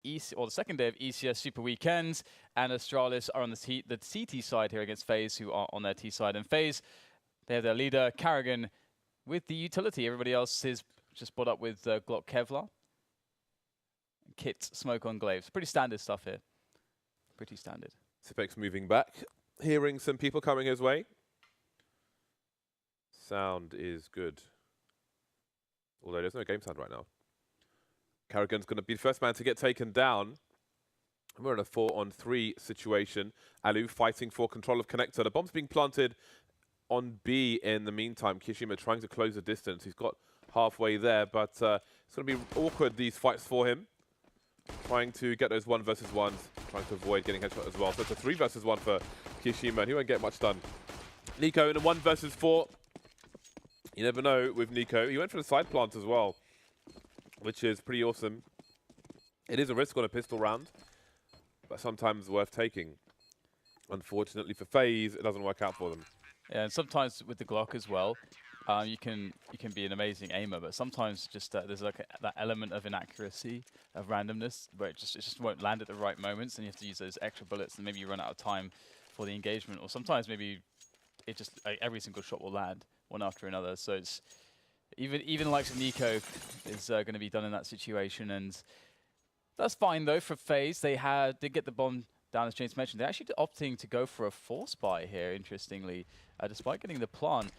the second day of ECS Super Weekends, and Astralis are on the CT side here against FaZe, who are on their T side. And FaZe, they have their leader, Karrigan, with the utility. Everybody else is just brought up with Glock Kevlar. Kit, smoke on glaives. Pretty standard stuff here. Pretty standard. Sipek's moving back, hearing some people coming his way. Sound is good. Although there's no game sound right now. Karrigan's going to be the first man to get taken down. We're in a 4-on-3 situation. Alu fighting for control of connector. The bomb's being planted on B in the meantime. Kishima trying to close the distance. He's got halfway there, but it's going to be awkward, these fights for him. Trying to get those 1 versus 1s, trying to avoid getting headshot as well. So it's a 3 versus 1 for Kishima, and he won't get much done. Nico in a 1 versus 4. You never know with Nico. He went for the side plant as well, which is pretty awesome. It is a risk on a pistol round, but sometimes worth taking. Unfortunately for FaZe, it doesn't work out for them. Yeah, and sometimes with the Glock as well, you can be an amazing aimer, but sometimes just there's like that element of inaccuracy, of randomness, where it just won't land at the right moments, and you have to use those extra bullets, and maybe you run out of time for the engagement, or sometimes maybe it just every single shot will land one after another. So it's even the likes of Nico is going to be done in that situation, and that's fine though for FaZe. They did get the bomb down, as James mentioned. They're actually opting to go for a force buy here, interestingly, despite getting the plant.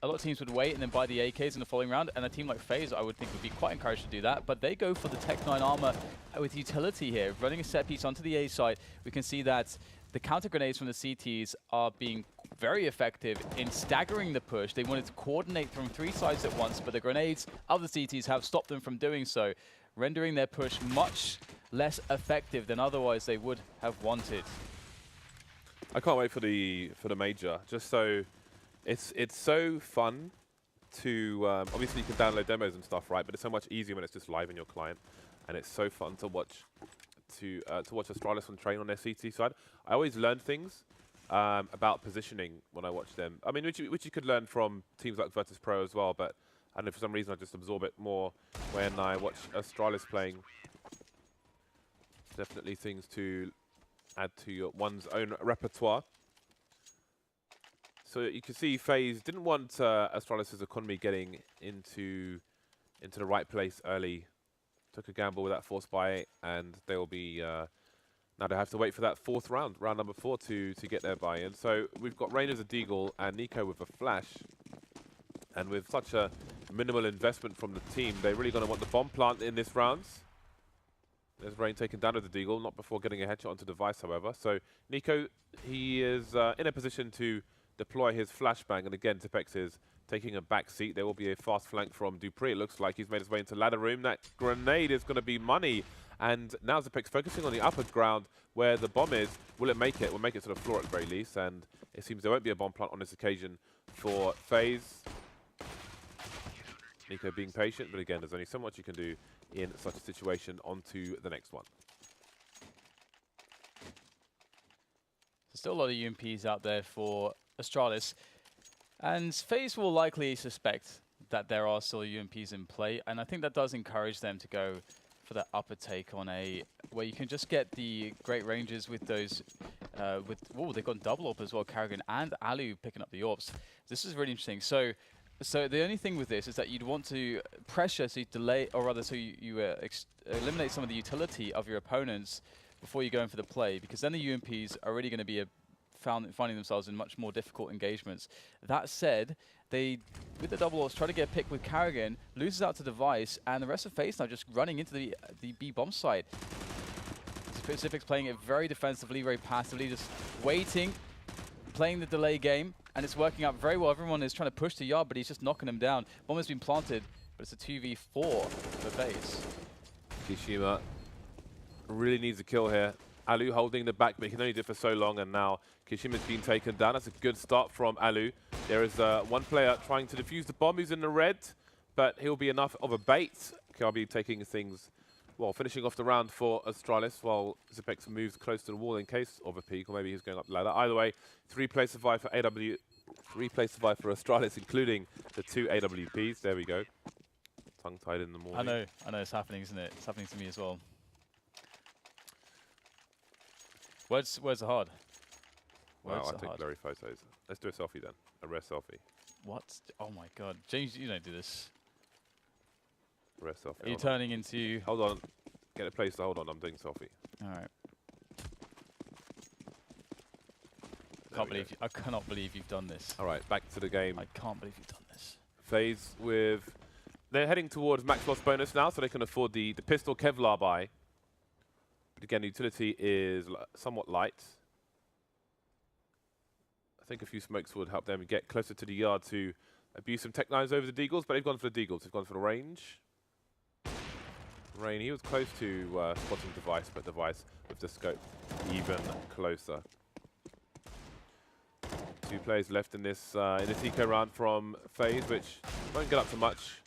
A lot of teams would wait and then buy the AKs in the following round, and a team like FaZe, I would think, would be quite encouraged to do that, but they go for the Tech 9 armor with utility here, running a set piece onto the A side. We can see that the counter grenades from the CTs are being very effective in staggering the push. They wanted to coordinate from 3 sides at once, but the grenades of the CTs have stopped them from doing so, rendering their push much less effective than otherwise they would have wanted. I can't wait for the major, just so it's so fun to obviously you can download demos and stuff, right? But it's so much easier when it's just live in your client, and it's so fun to watch watch Astralis on train on their CT side. I always learn things about positioning when I watch them. I mean, which you could learn from teams like Virtus.Pro as well, but I don't know, for some reason I just absorb it more when I watch Astralis playing. Definitely things to add to one's own repertoire. So you can see FaZe didn't want Astralis' economy getting into the right place early. Took a gamble with that force buy, and they will be now they have to wait for that 4th round, round number 4, to get their buy-in. So we've got Rain as a deagle and Nico with a flash, and with such a minimal investment from the team, they're really going to want the bomb plant in this round. There's Rain taken down with the deagle, not before getting a headshot onto device, however. So Nico, he is in a position to deploy his flashbang, and again, Tipex is taking a back seat. There will be a fast flank from Dupree. It looks like he's made his way into ladder room. That grenade is going to be money. And now Tipex focusing on the upper ground where the bomb is. Will it make it? Will make it to the floor at the very least. And it seems there won't be a bomb plant on this occasion for FaZe. Nico being patient, but again, there's only so much you can do in such a situation. On to the next one. There's still a lot of UMPs out there for Astralis. And FaZe will likely suspect that there are still UMPs in play, and I think that does encourage them to go for that upper take on A, where you can just get the great ranges with those, they've got double AWP as well, Karrigan and Alu picking up the AWPs. This is really interesting. So the only thing with this is that you'd want to pressure, so you delay, or rather, so you eliminate some of the utility of your opponents before you go in for the play, because then the UMPs are really going to be finding themselves in much more difficult engagements. That said, they, with the double AWPs, try to get a pick with Karrigan, loses out to device, and the rest of FaZe now just running into the B bomb site. Pacific's playing it very defensively, very passively, just waiting, playing the delay game, and it's working out very well. Everyone is trying to push the yard, but he's just knocking him down. Bomb has been planted, but it's a 2v4 for FaZe. Kishima really needs a kill here. Alu holding the back, but he can only do it for so long, and now Kishima's been taken down. That's a good start from Alu. There is one player trying to defuse the bomb who's in the red, but he'll be enough of a bait. KRB taking things, well, finishing off the round for Astralis, while Zipex moves close to the wall in case of a peek, or maybe he's going up the ladder. Either way, 3-play survive for AW, 3-play survive for Astralis, including the 2 AWPs. There we go. Tongue-tied in the morning. I know it's happening, isn't it? It's happening to me as well. Where's the hard? Wow, Where's I the take hard? blurry photos. Let's do a selfie then. A rare selfie. What? Oh my god. James, you don't do this. Rare selfie. Are you Hold on. turning into... Hold on. Get a place to hold on. I'm doing selfie. Alright. There we go. I cannot believe you've done this. All right, back to the game. I can't believe you've done this. FaZe with... They're heading towards max loss bonus now, so they can afford the pistol Kevlar buy. But again, utility is somewhat light. I think a few smokes would help them get closer to the yard to abuse some tech knives over the Deagles, but they've gone for the Deagles. They've gone for the range. Rain, he was close to spotting Device, but Device with the scope even closer. 2 players left in this eco round from FaZe, which won't get up to much.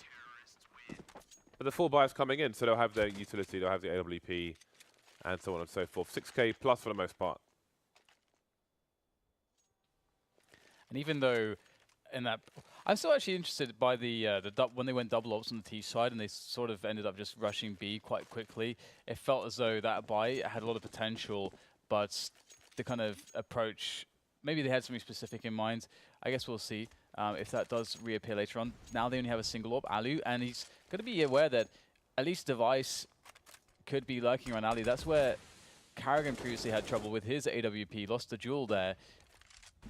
But the full buyers coming in, so they'll have their utility, they'll have the AWP, and so on and so forth. 6k plus for the most part. And even though in that... I'm still actually interested by when they went double ops on the T side and they sort of ended up just rushing B quite quickly. It felt as though that buy had a lot of potential, but the kind of approach, maybe they had something specific in mind. I guess we'll see if that does reappear later on. Now they only have a single orb, Alu, and he's going to be aware that at least Device could be lurking around Ali. That's where Karrigan previously had trouble with his AWP, lost the duel there.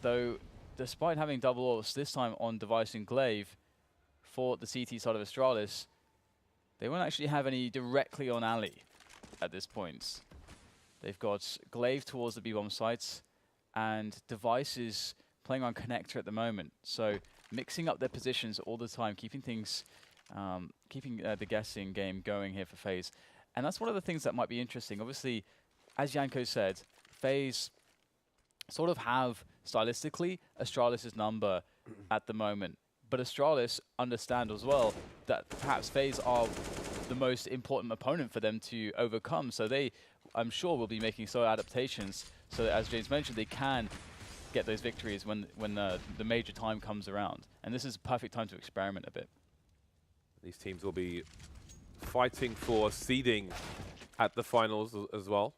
Though, despite having double orbs this time on Device and Glaive for the CT side of Astralis, they won't actually have any directly on Ali at this point. They've got Glaive towards the B-bomb sites, and Device is playing on Connector at the moment. So mixing up their positions all the time, keeping things, keeping the guessing game going here for FaZe. And that's one of the things that might be interesting. Obviously, as Janko said, FaZe sort of have, stylistically, Astralis' number at the moment. But Astralis understand as well that perhaps FaZe are the most important opponent for them to overcome. So they, I'm sure, will be making solo adaptations so that, as James mentioned, they can get those victories when the major time comes around. And this is a perfect time to experiment a bit. These teams will be fighting for seeding at the finals as well.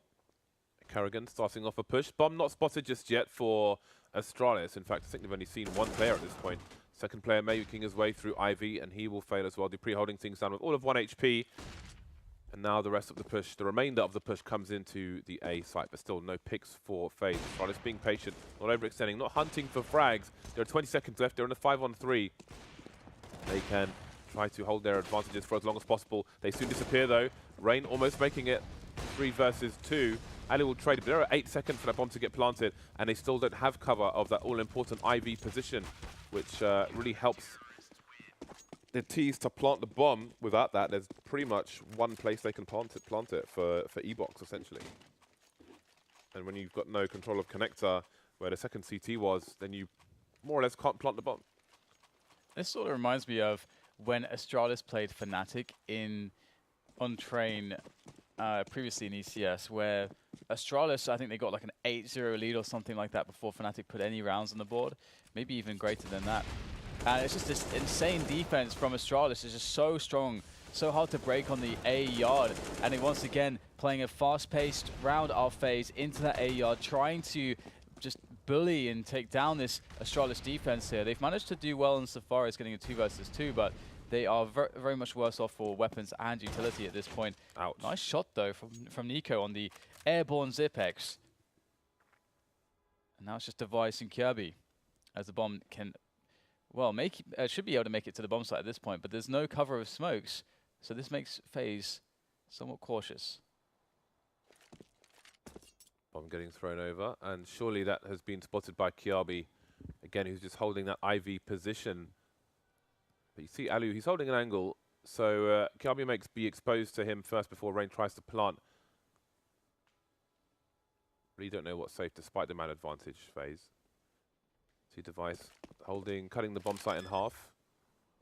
Karrigan starting off a push. Bomb not spotted just yet for Astralis. In fact, I think they've only seen 1 player at this point. Second player making his way through Ivy, and he will fail as well. Dupree holding things down with all of 1 HP. And now the rest of the push, the remainder of the push comes into the A site, but still no picks for FaZe. Astralis being patient, not overextending, not hunting for frags. There are 20 seconds left. They're in a 5-on-3. They can try to hold their advantages for as long as possible. They soon disappear though. Rain almost making it 3 versus 2. Ali will trade it, but there are 8 seconds for that bomb to get planted, and they still don't have cover of that all-important IV position, which really helps the T's to plant the bomb. Without that, there's pretty much one place they can plant it for E-Box, essentially. And when you've got no control of connector, where the second CT was, then you more or less can't plant the bomb. This sort of reminds me of when Astralis played Fnatic on Train previously in ECS, where Astralis, I think they got like an 8-0 lead or something like that before Fnatic put any rounds on the board, maybe even greater than that. And it's just this insane defense from Astralis. It's just so strong, so hard to break on the A yard. And it once again playing a fast-paced round of FaZe into that A yard, trying to just bully and take down this Astralis defense here. They've managed to do well insofar as getting a 2 versus 2, but they are very much worse off for weapons and utility at this point. Ouch. Nice shot though from Nico on the airborne Zipex. And now it's just Device and Kirby as the bomb can, well, should be able to make it to the bomb site at this point, but there's no cover of smokes, so this makes FaZe somewhat cautious. Bomb getting thrown over, and surely that has been spotted by Kiabi, again, who's just holding that IV position. But you see Alu, he's holding an angle, so Kiabi makes be exposed to him first before Rain tries to plant. But you don't know what's safe despite the man advantage phase. See Device cutting the bomb site in half.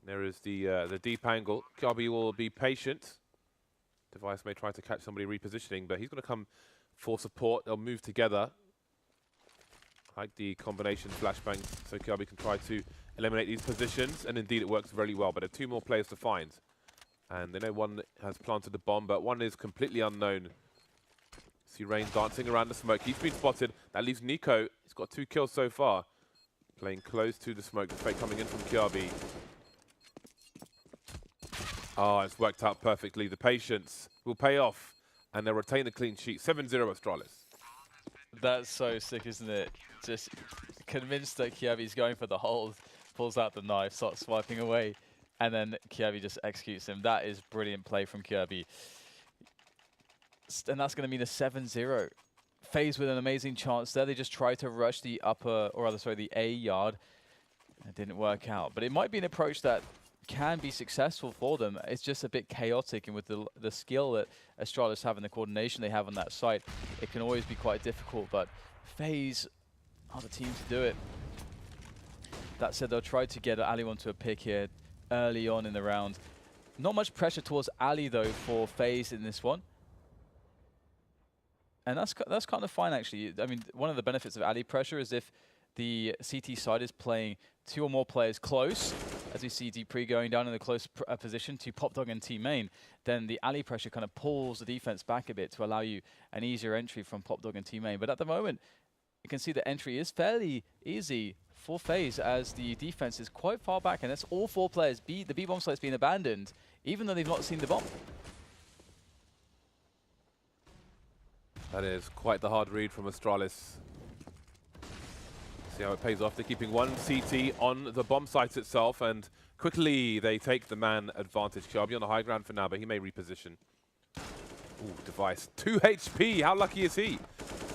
There is the deep angle. Kiabi will be patient. Device may try to catch somebody repositioning, but he's going to come for support. They'll move together. Like the combination flashbang, so Kiabi can try to eliminate these positions, and indeed it works very well, but there are 2 more players to find. And they know one has planted the bomb, but one is completely unknown. see Rain dancing around the smoke. He's been spotted. That leaves Nico. He's got 2 kills so far. Playing close to the smoke. The fake coming in from Kiabi. Oh, it's worked out perfectly. The patience will pay off. And they'll retain the clean sheet. 7-0 Astralis. That's so sick, isn't it? Just convinced that Kiabi's going for the hold, pulls out the knife, starts swiping away, and then Kiabi just executes him. That is brilliant play from Kiabi. And that's going to mean a 7-0. FaZe with an amazing chance there. They just tried to rush the upper, or rather, sorry, the A yard. It didn't work out. But it might be an approach that can be successful for them. It's just a bit chaotic, and with the skill that Astralis have and the coordination they have on that site, it can always be quite difficult. But FaZe are the team to do it. That said, they'll try to get Ali onto a pick here early on in the round. Not much pressure towards Ali, though, for FaZe in this one. And that's kind of fine, actually. I mean, one of the benefits of Ali pressure is if the CT side is playing 2 or more players close, as we see Dupree going down in a close position to Popdog and T-Main, then the Ali pressure kind of pulls the defense back a bit to allow you an easier entry from Popdog and T-Main. But at the moment, you can see the entry is fairly easy for FaZe, as the defense is quite far back, and that's all 4 players. The B-bomb site's been abandoned, even though they've not seen the bomb. That is quite the hard read from Astralis. See how it pays off. They're keeping 1 CT on the bomb site itself, and quickly they take the man advantage. Kiabi on the high ground for now, but he may reposition. Ooh, Device. 2 HP. How lucky is he?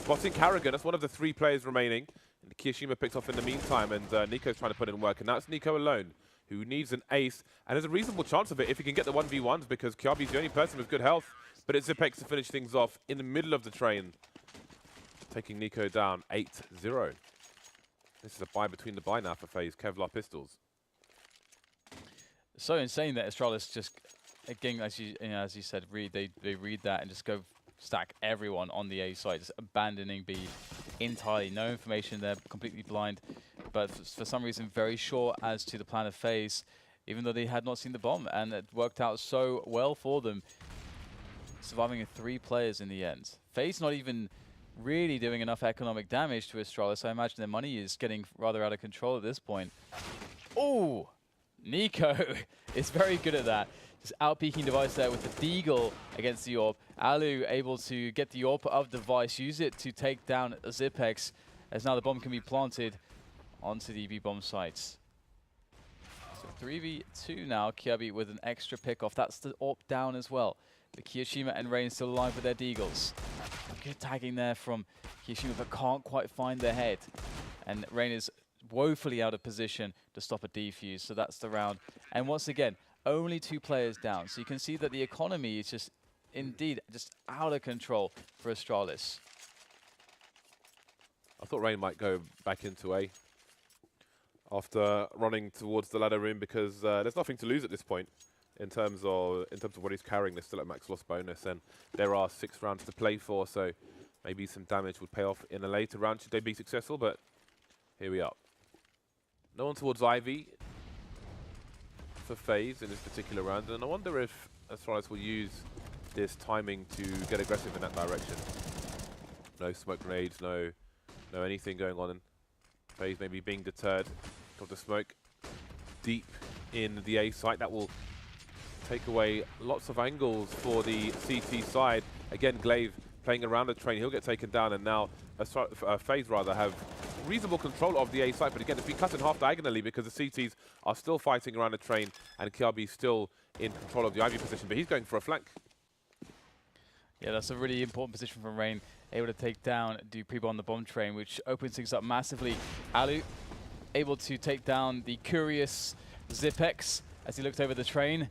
Spotting Karrigan. That's one of the 3 players remaining. And Kiyoshima picks off in the meantime, and Nico's trying to put in work, and that's Nico alone, who needs an ace, and there's a reasonable chance of it if he can get the 1v1s, because Kiabi's the only person with good health. But it's Zipex to finish things off in the middle of the train, taking Nico down 8-0. This is a buy between the buy now for FaZe. Kevlar pistols. So insane that Astralis just, again, as you said, they read that and just go stack everyone on the A side, just abandoning B entirely. No information there, completely blind. But for some reason, very sure as to the plan of FaZe, even though they had not seen the bomb, and it worked out so well for them, surviving with 3 players in the end. FaZe not even really doing enough economic damage to Astralis. I imagine their money is getting rather out of control at this point. Oh, Nico is very good at that. Just out-peeking Device there with the Deagle against the AWP. Alu able to get the AWP of Device, use it to take down Zipex, as now the bomb can be planted onto the B-bomb sites. So 3v2 now, Kiabi with an extra pick-off. That's the AWP down as well. The Kiyoshima and Rain still alive with their Deagles. Good tagging there from Kiyoshima, but can't quite find their head. And Rain is woefully out of position to stop a defuse, so that's the round. And once again, only 2 players down. So you can see that the economy is just, indeed, just out of control for Astralis. I thought Rain might go back into A after running towards the ladder room, because there's nothing to lose at this point. In terms of what he's carrying, they're still at max loss bonus, and there are 6 rounds to play for, so maybe some damage would pay off in a later round should they be successful, but here we are. No one towards Ivy for FaZe in this particular round, and I wonder if Astralis will use this timing to get aggressive in that direction. No smoke grenades, no anything going on, and FaZe maybe being deterred of the smoke deep in the A site. That will take away lots of angles for the CT side. Again, Glaive playing around the train. He'll get taken down, and now FaZe rather have reasonable control of the A site. But again, it's been cut in half diagonally because the CTs are still fighting around the train, and Kiabi still in control of the Ivy position, but he's going for a flank. Yeah, that's a really important position from Rain. Able to take down Dupree on the bomb train, which opens things up massively. Alu able to take down the curious Zipex as he looked over the train.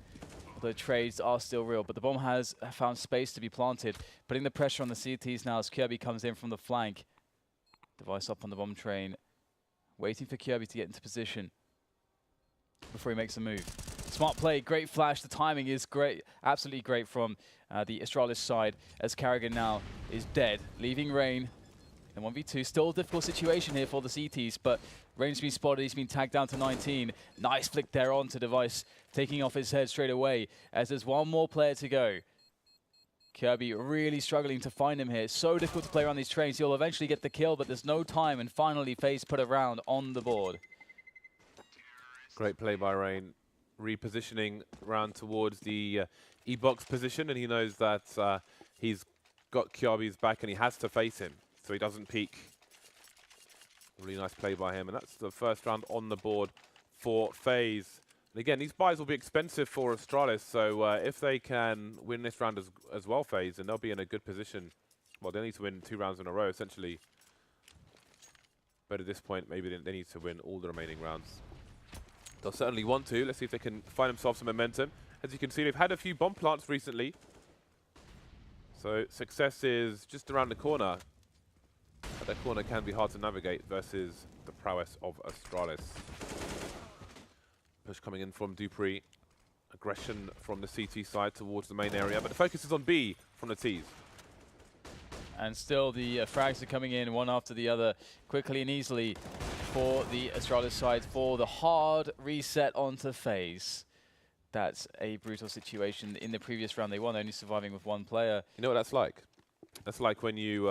The trades are still real, but the bomb has found space to be planted, putting the pressure on the CTs now as Kirby comes in from the flank. Device up on the bomb train, waiting for Kirby to get into position before he makes a move. Smart play, great flash, the timing is great, absolutely great from the Astralis side, as Karrigan now is dead, leaving Rain in 1v2. Still a difficult situation here for the CTs, but Rain's been spotted, he's been tagged down to 19. Nice flick there on to Device, taking off his head straight away, as there's one more player to go. Kirby really struggling to find him here. It's so difficult to play around these trains. He'll eventually get the kill, but there's no time. And finally, FaZe put a round on the board. Great play by Rain, repositioning round towards the E-box position, and he knows that he's got Kirby's back and he has to face him, so he doesn't peek. Really nice play by him, and that's the first round on the board for FaZe. And again, these buys will be expensive for Astralis, so if they can win this round as well, FaZe, then they'll be in a good position. Well, they need to win 2 rounds in a row, essentially. But at this point, maybe they need to win all the remaining rounds. They'll certainly want to. Let's see if they can find themselves some momentum. As you can see, they've had a few bomb plants recently. So success is just around the corner. But that corner can be hard to navigate versus the prowess of Astralis. Push coming in from Dupree. Aggression from the CT side towards the main area. But the focus is on B from the Ts. And still the frags are coming in one after the other, quickly and easily for the Astralis side for the hard reset onto FaZe. That's a brutal situation. In the previous round, they won, only surviving with 1 player. You know what that's like? That's like when you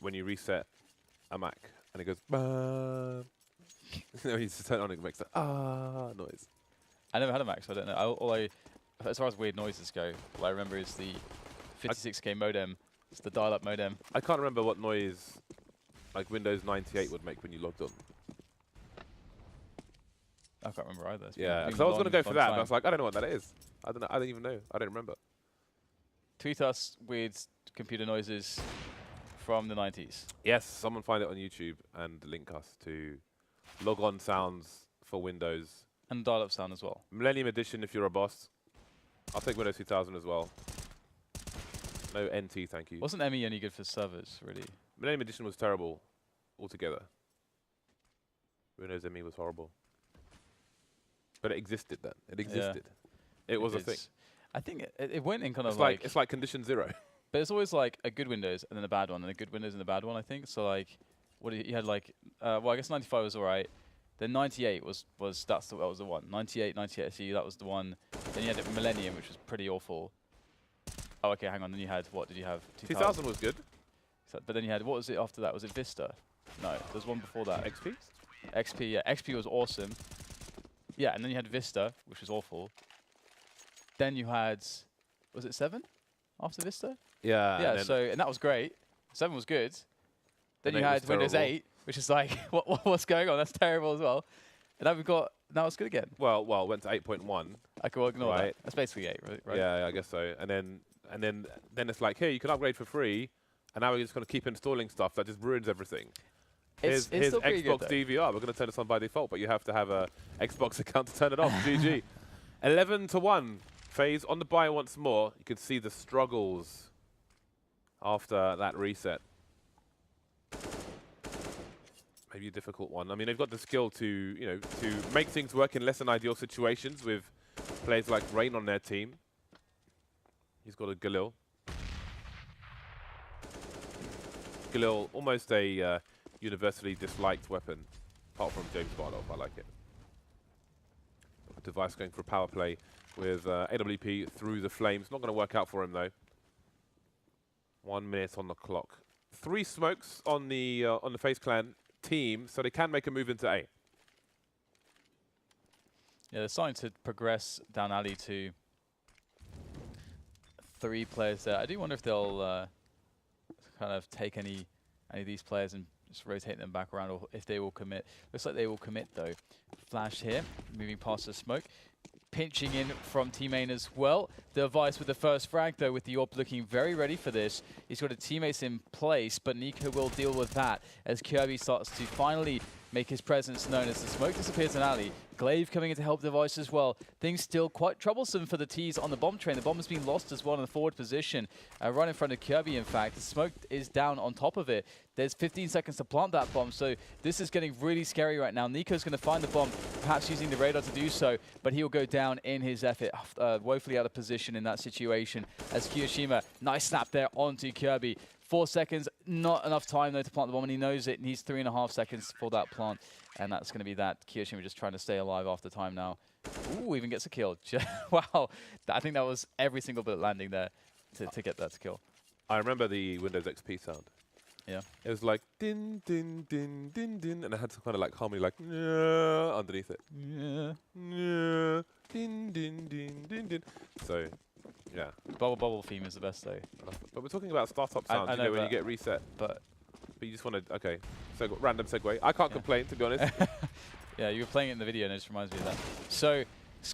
when you reset a Mac and it goes bah. You know, you just turn it on and it makes that noise. I never had a Mac, so I don't know. As far as weird noises go, all I remember is the 56K modem. It's the dial-up modem. I can't remember what noise like Windows 98 would make when you logged on. I can't remember either. Yeah, because I was going to go for that, but I was like, I don't know what that is. I don't know. I don't even know. I don't remember. Tweet us with computer noises from the 90s. Yes, someone find it on YouTube and link us to log on sounds for Windows. And dial-up sound as well. Millennium Edition if you're a boss. I'll take Windows 2000 as well. No NT, thank you. Wasn't ME any good for servers, really? Millennium Edition was terrible altogether. Windows ME was horrible. But it existed then. It existed. Yeah. It was a thing. I think it went in kind of it's like Condition 0. But it's always like a good Windows and then a bad one, and a good Windows and a bad one, I think. So like, what you had like, well, I guess 95 was alright. Then 98 was that was the one. 98 SE, that was the one. Then you had Millennium, which was pretty awful. Oh, okay, hang on. Then you had, what did you have? 2000 was good. But then you had, what was it after that? Was it Vista? No, there was one before that. XP? XP, yeah. XP was awesome. Yeah, and then you had Vista, which was awful. Then you had, was it 7 after Vista? Yeah. Yeah, and that was great. 7 was good. Then you had Windows 8, which is like, what's going on? That's terrible as well. And now it's good again. Well, it went to 8.1. I can ignore that. That's basically 8, right? Yeah, I guess so. And then it's like, hey, you can upgrade for free, and now we're just going to keep installing stuff that just ruins everything. Here's Xbox DVR. We're going to turn this on by default, but you have to have a Xbox account to turn it off. GG. 11-1. FaZe on the buy once more. You can see the struggles after that reset. Maybe a difficult one. I mean, they've got the skill to make things work in less than ideal situations with players like Rain on their team. He's got a Galil. Galil, almost a universally disliked weapon, apart from James Barlow. I like it. Device going for a power play with AWP through the flames. Not going to work out for him though. 1 minute on the clock. 3 smokes on the FaZe Clan team, so they can make a move into A. Yeah, they're starting to progress down alley to 3 players there. I do wonder if they'll kind of take any of these players and just rotate them back around, or if they will commit. Looks like they will commit though. Flash here, moving past the smoke. Pinching in from T-Main as well. Device with the first frag though, with the AWP looking very ready for this. He's got a teammates in place, but Nico will deal with that as Kirby starts to finally make his presence known as the smoke disappears in alley. Glaive coming in to help Device as well. Things still quite troublesome for the T's on the bomb train. The bomb has been lost as well in the forward position. Right in front of Kirby, in fact. The smoke is down on top of it. There's 15 seconds to plant that bomb, so this is getting really scary right now. Nico's going to find the bomb, perhaps using the radar to do so, but he'll go down in his effort. Woefully out of position in that situation as Kiyoshima, nice snap there onto Kirby. 4 seconds, not enough time though to plant the bomb, and he knows it. He needs 3.5 seconds for that plant, and that's going to be that. Kiyoshima just trying to stay alive after time now. Ooh, even gets a kill. Wow. I think that was every single bullet landing there to get that kill. I remember the Windows XP sound. Yeah. It was like din din din din din, and it had some kind of like harmony, like "Nyah" underneath it. Yeah. Nyah, din din din din din. So, yeah. Bubble theme is the best though. But we're talking about startup sounds. I You know know, when you that. get reset. But But you just want to, okay. So random segue. I can't complain, to be honest. yeah, you were playing it in the video and it just reminds me of that. So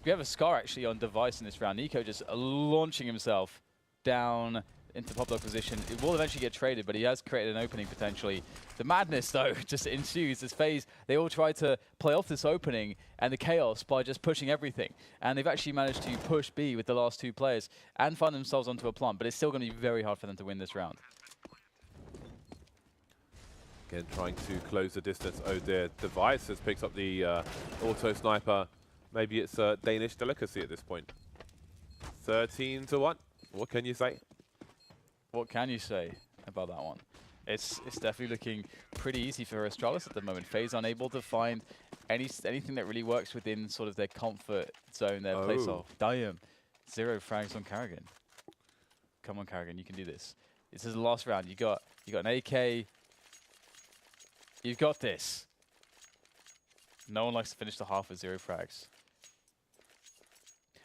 we have a Scar actually on device in this round. Nico just launching himself down into pop lock position. It will eventually get traded, but he has created an opening potentially. The madness, though, just ensues as FaZe, they all try to play off this opening and the chaos by just pushing everything. And they've actually managed to push B with the last 2 players and find themselves onto a plant, but it's still going to be very hard for them to win this round. Again, trying to close the distance. Oh dear, Device has picked up the auto sniper. Maybe it's a Danish delicacy at this point. 13-1. What can you say? What can you say about that one? It's definitely looking pretty easy for Astralis at the moment. FaZe unable to find anything that really works within sort of their comfort zone, their playstyle. Damn. 0 frags on Karrigan. Come on, Karrigan, you can do this. This is the last round. You got an AK. You've got this. No one likes to finish the half with 0 frags.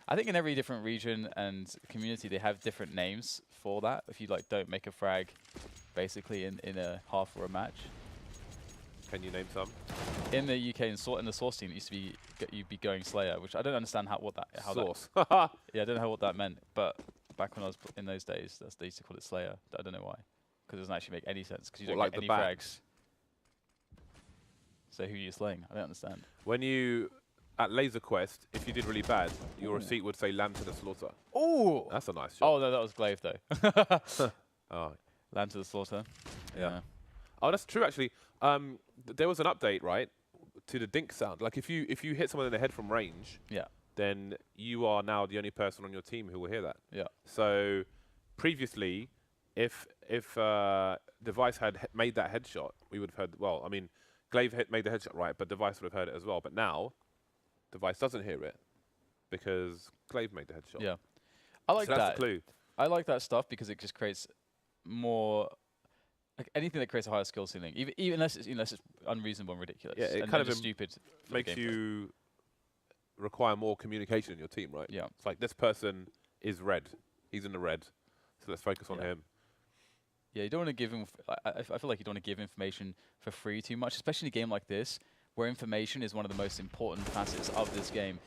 I think in every different region and community they have different names for that. If you like don't make a frag, basically in a half or a match. Can you name some? In the UK, in the Source team, it used to be you'd be going Slayer, which I don't understand how Source. Yeah, I don't know what that meant. But back when I was in those days, they used to call it Slayer. I don't know why, because it doesn't actually make any sense because you don't like get any the band? frags. So who are you slaying? I don't understand. When you, at Laser Quest, if you did really bad, your receipt would say "Lamb to the Slaughter." Oh, That's a nice shot. oh no, that was Glaive though. Oh, Land to the slaughter. yeah. Oh, that's true actually. There was an update, right, to the dink sound. Like if you hit someone in the head from range, Yeah. then you are now the only person on your team who will hear that. Yeah. So previously, if Device had made that headshot, we would have heard. Well, I mean, Glaive made the headshot right, but Device would have heard it as well. But now, Device doesn't hear it because Glaive made the headshot. Yeah. I like so that's that. the clue. I like that stuff because it just creates more, like anything that creates a higher skill ceiling, even unless it's unreasonable and ridiculous. Yeah, it and kind of just stupid. for the Makes gameplay. you require more communication in your team, right? Yeah. It's like this person is red. He's in the red, so let's focus on Yeah. him. Yeah, you don't want to give him. I feel like you don't want to give information for free too much, especially in a game like this, where information is one of the most important facets of this game.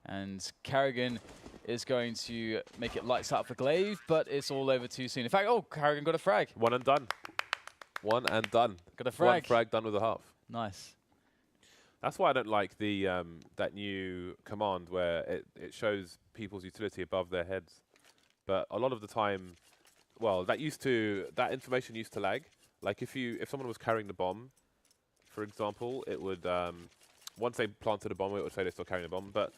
And Karrigan is going to make it lights out for Glaive, but it's all over too soon. In fact, oh, Karrigan got a frag. One and done. One and done. Got a frag. One frag done with a half. Nice. That's why I don't like the that new command where it shows people's utility above their heads. But a lot of the time, well, that information used to lag. Like if someone was carrying the bomb, for example, it would once they planted a bomb, it would say they're still carrying a bomb. But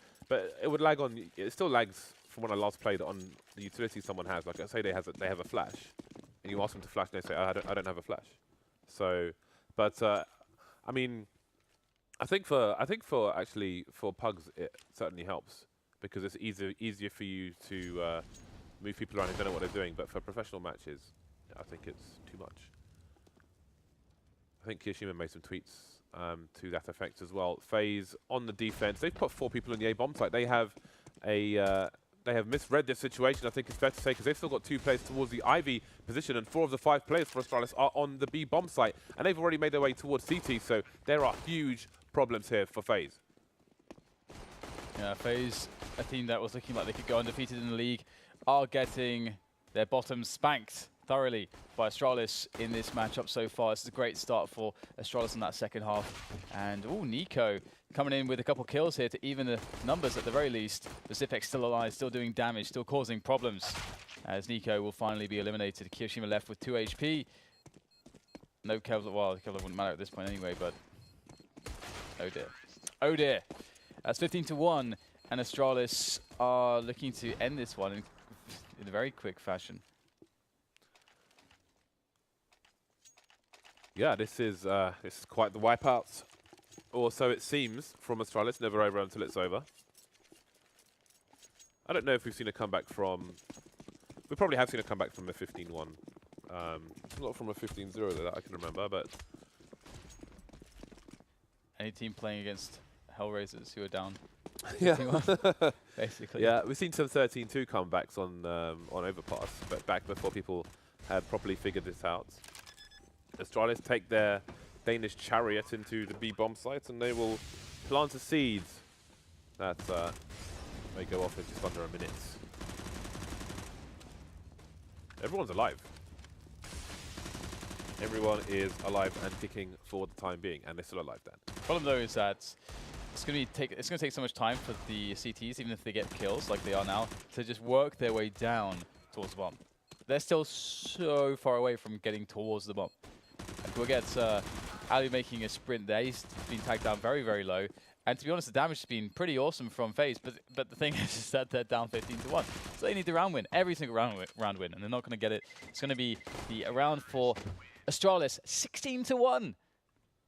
it would lag on. It still lags from when I last played on the utility someone has. Like, say they have a flash, and you ask them to flash, and they say, I don't have a flash. So, but I mean, I think for pugs it certainly helps because it's easier for you to move people around who don't know what they're doing. But for professional matches, I think it's too much. I think Kirishima made some tweets to that effect as well. FaZe on the defense, they've put 4 people in the A bomb site. They have misread this situation, I think it's fair to say, because they've still got 2 players towards the Ivy position, and 4 of the 5 players for Astralis are on the B bomb site, and they've already made their way towards CT. So there are huge problems here for FaZe. Yeah, FaZe, a team that was looking like they could go undefeated in the league, are getting their bottoms spanked thoroughly by Astralis in this matchup so far. This is a great start for Astralis in that second half. And, oh, Nico coming in with a couple kills here to even the numbers at the very least. Pacific still alive, still doing damage, still causing problems, as Nico will finally be eliminated. Kirishima left with 2 HP. No Kevlar, well, Kevlar wouldn't matter at this point anyway, but oh dear. Oh dear. That's 15-1, and Astralis are looking to end this one in a very quick fashion. Yeah, this is quite the wipeout, or so it seems from Astralis. Never over until it's over. I don't know if we've seen a comeback from... We probably have seen a comeback from a 15-1. Not from a 15-0 that I can remember, but... Any team playing against Hellraisers who are down, Yeah. basically. Yeah, we've seen some 13-2 comebacks on Overpass, but back before people had properly figured this out. Astralis take their Danish chariot into the B bomb site, and they will plant a seed that may go off in just under a minute. Everyone's alive. Everyone is alive and kicking for the time being, and they're still alive then. Problem though is that it's going to take so much time for the CTs, even if they get kills like they are now, to just work their way down towards the bomb. They're still so far away from getting towards the bomb. We'll get Ali making a sprint there. He's been tagged down very, very low. And to be honest, the damage has been pretty awesome from FaZe, but the thing is that they're down 15-1. So they need the round win, every single round win, and they're not going to get it. It's going to be the round for Astralis, 16-1.